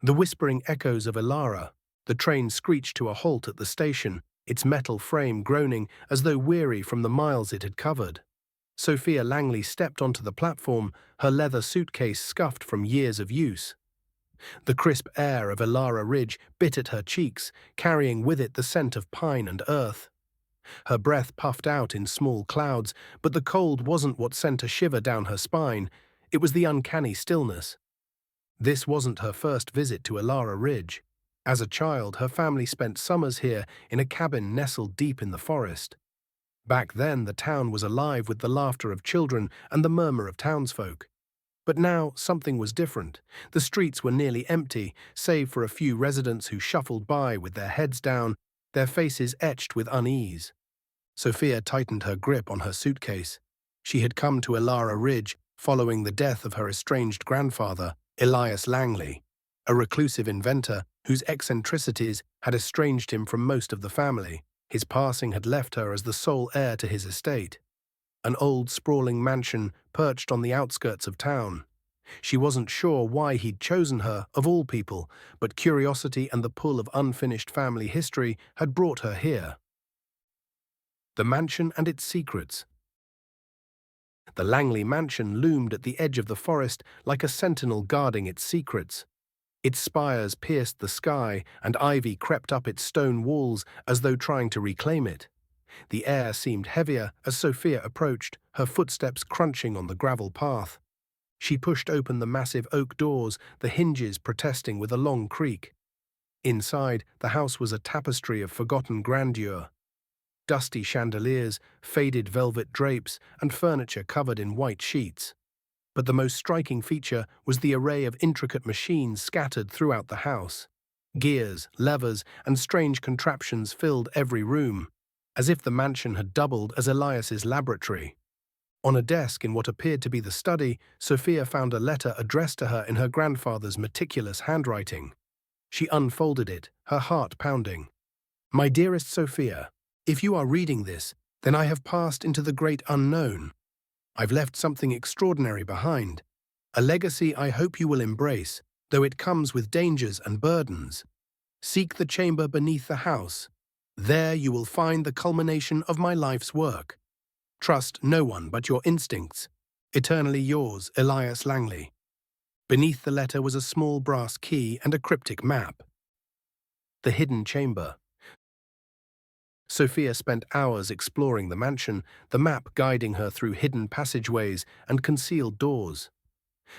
The whispering echoes of Elara. The train screeched to a halt at the station, its metal frame groaning as though weary from the miles it had covered. Sophia Langley stepped onto the platform, her leather suitcase scuffed from years of use. The crisp air of Elara Ridge bit at her cheeks, carrying with it the scent of pine and earth. Her breath puffed out in small clouds, but the cold wasn't what sent a shiver down her spine. It was the uncanny stillness. This wasn't her first visit to Elara Ridge. As a child, her family spent summers here in a cabin nestled deep in the forest. Back then, the town was alive with the laughter of children and the murmur of townsfolk. But now, something was different. The streets were nearly empty, save for a few residents who shuffled by with their heads down, their faces etched with unease. Sophia tightened her grip on her suitcase. She had come to Elara Ridge following the death of her estranged grandfather, Elias Langley, a reclusive inventor whose eccentricities had estranged him from most of the family. His passing had left her as the sole heir to his estate. An old, sprawling mansion perched on the outskirts of town. She wasn't sure why he'd chosen her, of all people, but curiosity and the pull of unfinished family history had brought her here. The mansion and its secrets. The Langley mansion loomed at the edge of the forest like a sentinel guarding its secrets. Its spires pierced the sky, and ivy crept up its stone walls as though trying to reclaim it. The air seemed heavier as Sophia approached, her footsteps crunching on the gravel path. She pushed open the massive oak doors, the hinges protesting with a long creak. Inside, the house was a tapestry of forgotten grandeur. Dusty chandeliers, faded velvet drapes, and furniture covered in white sheets. But the most striking feature was the array of intricate machines scattered throughout the house. Gears, levers, and strange contraptions filled every room, as if the mansion had doubled as Elias's laboratory. On a desk in what appeared to be the study, Sophia found a letter addressed to her in her grandfather's meticulous handwriting. She unfolded it, her heart pounding. "My dearest Sophia, if you are reading this, then I have passed into the great unknown. I've left something extraordinary behind, a legacy I hope you will embrace, though it comes with dangers and burdens. Seek the chamber beneath the house. There you will find the culmination of my life's work. Trust no one but your instincts. Eternally yours, Elias Langley." Beneath the letter was a small brass key and a cryptic map. The hidden chamber. Sophia spent hours exploring the mansion, the map guiding her through hidden passageways and concealed doors.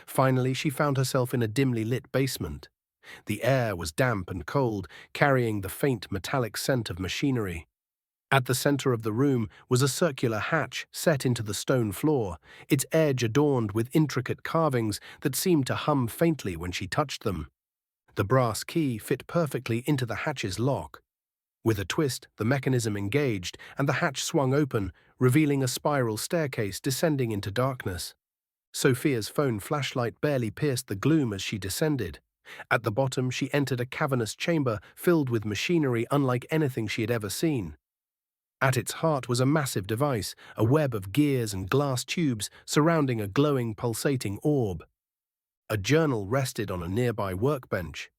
Finally, she found herself in a dimly lit basement. The air was damp and cold, carrying the faint metallic scent of machinery. At the center of the room was a circular hatch set into the stone floor, its edge adorned with intricate carvings that seemed to hum faintly when she touched them. The brass key fit perfectly into the hatch's lock. With a twist, the mechanism engaged, and the hatch swung open, revealing a spiral staircase descending into darkness. Sophia's phone flashlight barely pierced the gloom as she descended. At the bottom, she entered a cavernous chamber filled with machinery unlike anything she had ever seen. At its heart was a massive device, a web of gears and glass tubes surrounding a glowing, pulsating orb. A journal rested on a nearby workbench.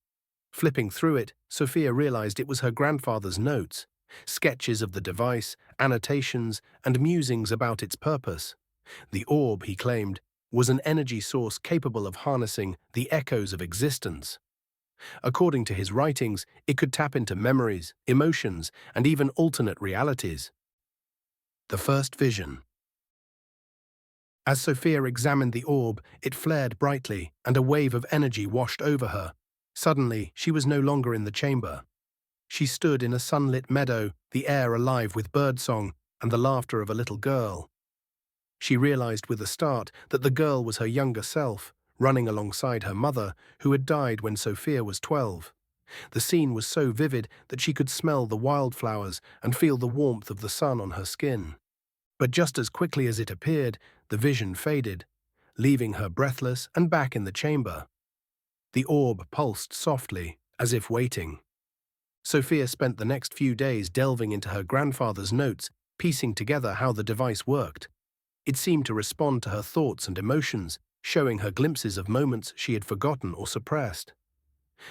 Flipping through it, Sophia realized it was her grandfather's notes, sketches of the device, annotations, and musings about its purpose. The orb, he claimed, was an energy source capable of harnessing the echoes of existence. According to his writings, it could tap into memories, emotions, and even alternate realities. The first vision. As Sophia examined the orb, it flared brightly, and a wave of energy washed over her. Suddenly, she was no longer in the chamber. She stood in a sunlit meadow, the air alive with birdsong and the laughter of a little girl. She realized with a start that the girl was her younger self, running alongside her mother, who had died when Sophia was 12. The scene was so vivid that she could smell the wildflowers and feel the warmth of the sun on her skin. But just as quickly as it appeared, the vision faded, leaving her breathless and back in the chamber. The orb pulsed softly, as if waiting. Sophia spent the next few days delving into her grandfather's notes, piecing together how the device worked. It seemed to respond to her thoughts and emotions, showing her glimpses of moments she had forgotten or suppressed.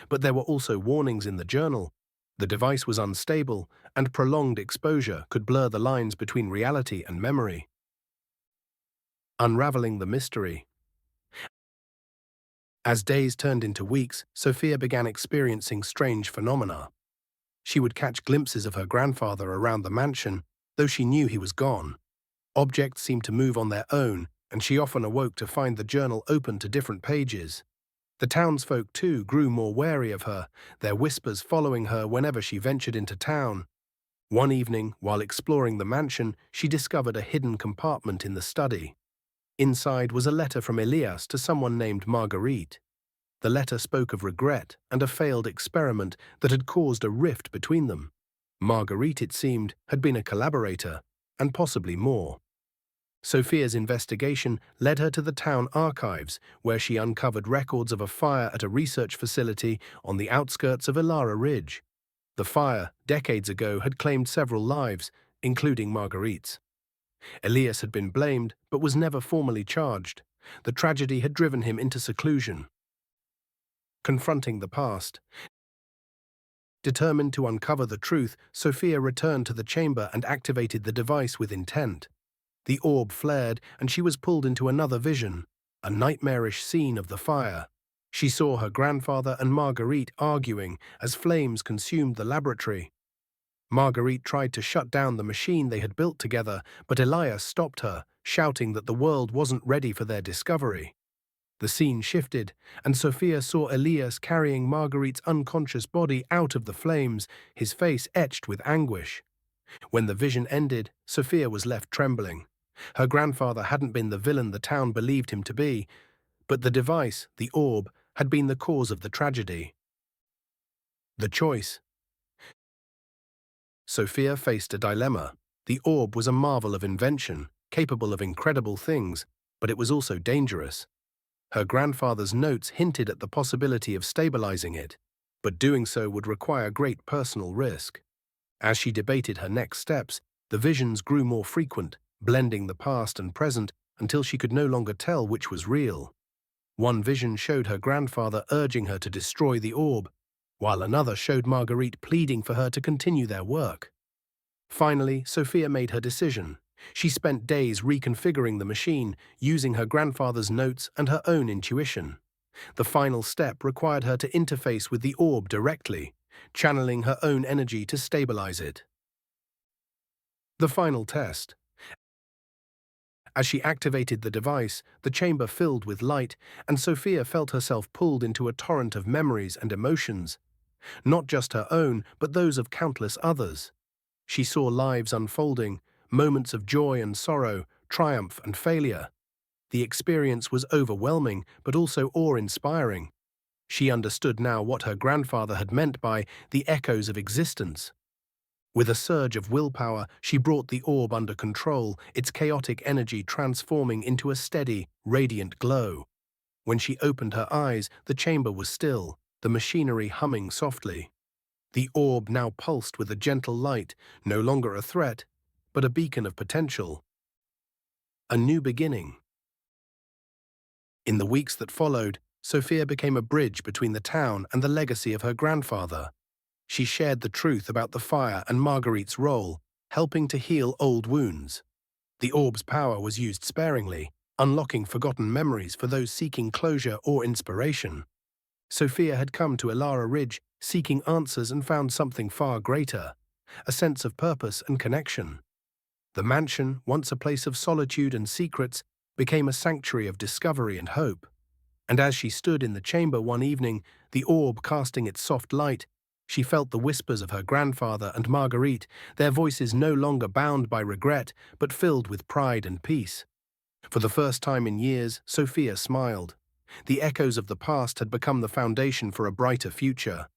But there were also warnings in the journal. The device was unstable, and prolonged exposure could blur the lines between reality and memory. Unraveling the mystery. As days turned into weeks, Sophia began experiencing strange phenomena. She would catch glimpses of her grandfather around the mansion, though she knew he was gone. Objects seemed to move on their own, and she often awoke to find the journal open to different pages. The townsfolk, too, grew more wary of her, their whispers following her whenever she ventured into town. One evening, while exploring the mansion, she discovered a hidden compartment in the study. Inside was a letter from Elias to someone named Marguerite. The letter spoke of regret and a failed experiment that had caused a rift between them. Marguerite, it seemed, had been a collaborator, and possibly more. Sophia's investigation led her to the town archives, where she uncovered records of a fire at a research facility on the outskirts of Elara Ridge. The fire, decades ago, had claimed several lives, including Marguerite's. Elias had been blamed, but was never formally charged. The tragedy had driven him into seclusion. Confronting the past. Determined to uncover the truth, Sophia returned to the chamber and activated the device with intent. The orb flared, and she was pulled into another vision, a nightmarish scene of the fire. She saw her grandfather and Marguerite arguing as flames consumed the laboratory. Marguerite tried to shut down the machine they had built together, but Elias stopped her, shouting that the world wasn't ready for their discovery. The scene shifted, and Sophia saw Elias carrying Marguerite's unconscious body out of the flames, his face etched with anguish. When the vision ended, Sophia was left trembling. Her grandfather hadn't been the villain the town believed him to be, but the device, the orb, had been the cause of the tragedy. The choice. Sophia faced a dilemma. The orb was a marvel of invention, capable of incredible things, but it was also dangerous. Her grandfather's notes hinted at the possibility of stabilizing it, but doing so would require great personal risk. As she debated her next steps, the visions grew more frequent, blending the past and present until she could no longer tell which was real. One vision showed her grandfather urging her to destroy the orb, while another showed Marguerite pleading for her to continue their work. Finally, Sophia made her decision. She spent days reconfiguring the machine, using her grandfather's notes and her own intuition. The final step required her to interface with the orb directly, channeling her own energy to stabilize it. The final test. As she activated the device, the chamber filled with light, and Sophia felt herself pulled into a torrent of memories and emotions. Not just her own, but those of countless others. She saw lives unfolding, moments of joy and sorrow, triumph and failure. The experience was overwhelming, but also awe-inspiring. She understood now what her grandfather had meant by the echoes of existence. With a surge of willpower, she brought the orb under control, its chaotic energy transforming into a steady, radiant glow. When she opened her eyes, the chamber was still, the machinery humming softly. The orb now pulsed with a gentle light, no longer a threat, but a beacon of potential. A new beginning. In the weeks that followed, Sophia became a bridge between the town and the legacy of her grandfather. She shared the truth about the fire and Marguerite's role, helping to heal old wounds. The orb's power was used sparingly, unlocking forgotten memories for those seeking closure or inspiration. Sophia had come to Elara Ridge seeking answers and found something far greater, a sense of purpose and connection. The mansion, once a place of solitude and secrets, became a sanctuary of discovery and hope. And as she stood in the chamber one evening, the orb casting its soft light, she felt the whispers of her grandfather and Marguerite, their voices no longer bound by regret, but filled with pride and peace. For the first time in years, Sophia smiled. The echoes of the past had become the foundation for a brighter future.